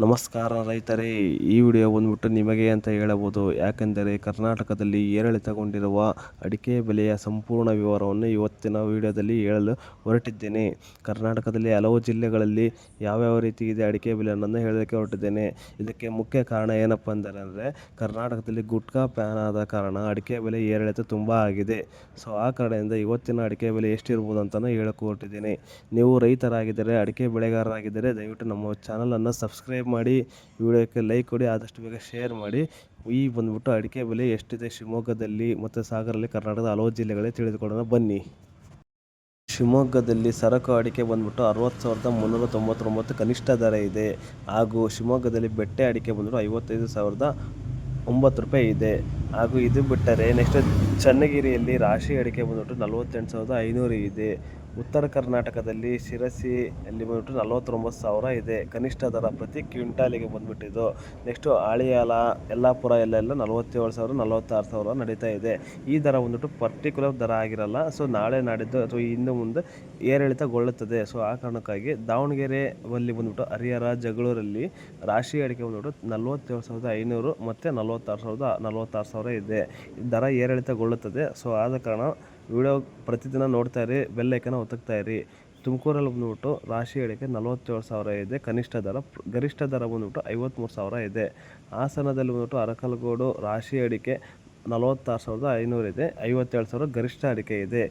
ನಮಸ್ಕಾರ ರೈತರೇ, ಈ ವಿಡಿಯೋ ಬಂದ್ಬಿಟ್ಟು ನಿಮಗೆ ಅಂತ ಹೇಳಬಹುದು. ಯಾಕೆಂದರೆ ಕರ್ನಾಟಕದಲ್ಲಿ ಏರಿಳಿತಗೊಂಡಿರುವ ಅಡಿಕೆ ಬೆಲೆಯ ಸಂಪೂರ್ಣ ವಿವರವನ್ನು ಇವತ್ತಿನ ವಿಡಿಯೋದಲ್ಲಿ ಹೇಳಲು ಹೊರಟಿದ್ದೇನೆ. ಕರ್ನಾಟಕದಲ್ಲಿ ಹಲವು ಜಿಲ್ಲೆಗಳಲ್ಲಿ ಯಾವ್ಯಾವ ರೀತಿ ಇದೆ ಅಡಿಕೆ ಬೆಲೆ ಅನ್ನೋದನ್ನು ಹೇಳೋದಕ್ಕೆ ಹೊರಟಿದ್ದೇನೆ. ಇದಕ್ಕೆ ಮುಖ್ಯ ಕಾರಣ ಏನಪ್ಪ ಅಂದರೆ ಕರ್ನಾಟಕದಲ್ಲಿ ಗುಟ್ಕಾ ಬ್ಯಾನ್ ಆದ ಕಾರಣ ಅಡಿಕೆ ಬೆಲೆ ಏರಿಳಿತ ತುಂಬ ಆಗಿದೆ. ಸೊ ಆ ಕಾರಣದಿಂದ ಇವತ್ತಿನ ಅಡಿಕೆ ಬೆಲೆ ಎಷ್ಟಿರ್ಬೋದು ಅಂತಲೂ ಹೇಳಕ್ಕೆ ಹೊರಟಿದ್ದೇನೆ. ನೀವು ರೈತರಾಗಿದ್ದರೆ, ಅಡಿಕೆ ಬೆಳೆಗಾರರಾಗಿದ್ದರೆ ದಯವಿಟ್ಟು ನಮ್ಮ ಚಾನಲನ್ನು ಸಬ್ಸ್ಕ್ರೈಬ್ ಮಾಡಿ, ವಿಡಿಯೋಕ್ಕೆ ಲೈಕ್ ಕೊಡಿ, ಆದಷ್ಟು ಬೇಗ ಶೇರ್ ಮಾಡಿ. ಈ ಬಂದ್ಬಿಟ್ಟು ಅಡಿಕೆ ಬೆಲೆ ಎಷ್ಟಿದೆ ಶಿವಮೊಗ್ಗದಲ್ಲಿ ಮತ್ತು ಸಾಗರಲ್ಲಿ, ಕರ್ನಾಟಕದ ಹಲವು ಜಿಲ್ಲೆಗಳಲ್ಲಿ ತಿಳಿದುಕೊಳ್ಳೋಣ ಬನ್ನಿ. ಶಿವಮೊಗ್ಗದಲ್ಲಿ ಸರಕು ಅಡಿಕೆ ಬಂದ್ಬಿಟ್ಟು 60,399 ಕನಿಷ್ಠ ದರ ಇದೆ. ಹಾಗೂ ಶಿವಮೊಗ್ಗದಲ್ಲಿ ಬೆಟ್ಟೆ ಅಡಿಕೆ ಬಂದ್ಬಿಟ್ಟು 55,009 ಇದೆ. ಹಾಗೂ ಇದು ಬಿಟ್ಟರೆ ನೆಕ್ಸ್ಟ್ ಚನ್ನಗಿರಿಯಲ್ಲಿ ರಾಶಿ ಅಡಿಕೆ ಬಂದ್ಬಿಟ್ಟು 48,500 ಇದೆ. ಉತ್ತರ ಕರ್ನಾಟಕದಲ್ಲಿ ಶಿರಸಿಯಲ್ಲಿ ಬಂದ್ಬಿಟ್ಟು 49,000 ಇದೆ ಕನಿಷ್ಠ ದರ ಪ್ರತಿ ಕ್ವಿಂಟಾಲಿಗೆ ಬಂದ್ಬಿಟ್ಟಿದ್ದು. ನೆಕ್ಸ್ಟು ಆಳಿಯಾಲ, ಯಲ್ಲಾಪುರ ಎಲ್ಲೆಲ್ಲ 47,000 46,000 ನಡೀತಾ ಇದೆ. ಈ ದರ ಬಂದ್ಬಿಟ್ಟು ಪರ್ಟಿಕ್ಯುಲರ್ ದರ ಆಗಿರಲ್ಲ. ಸೊ ನಾಳೆ ನಾಡಿದ್ದು ಅಥವಾ ಇನ್ನು ಮುಂದೆ ಏರಿಳಿತಗೊಳ್ಳುತ್ತದೆ. ಸೊ ಆ ಕಾರಣಕ್ಕಾಗಿ ದಾವಣಗೆರೆ ಅಲ್ಲಿ ಬಂದ್ಬಿಟ್ಟು ಹರಿಹರ, ಜಗಳೂರಲ್ಲಿ ರಾಶಿ ಅಡಿಕೆ ಬಂದ್ಬಿಟ್ಟು 47,500 ಮತ್ತು 46,000 ಇದೆ. ದರ ಏರಿಳಿತಗೊಳ್ಳುತ್ತದೆ. ಸೊ ಆದ ಕಾರಣ ವಿಡಿಯೋ ಪ್ರತಿದಿನ ನೋಡ್ತಾ ಇರಿ, ಬೆಲ್ಲೈಕನ್ನ ಒತ್ತುತ್ತಾ ಇರಿ. ತುಮಕೂರಲ್ಲಿ ಬಂದ್ಬಿಟ್ಟು ರಾಶಿ ಅಡಿಕೆ 47,000 ಇದೆ ಕನಿಷ್ಠ ದರ, ಗರಿಷ್ಠ ದರ ಬಂದ್ಬಿಟ್ಟು 53,000 ಇದೆ. ಹಾಸನದಲ್ಲಿ ಬಂದ್ಬಿಟ್ಟು ಅರಕಲಗೂಡು ರಾಶಿ ಅಡಿಕೆ 46,500 ಇದೆ, 57,000 ಗರಿಷ್ಠ ಅಡಿಕೆ ಇದೆ.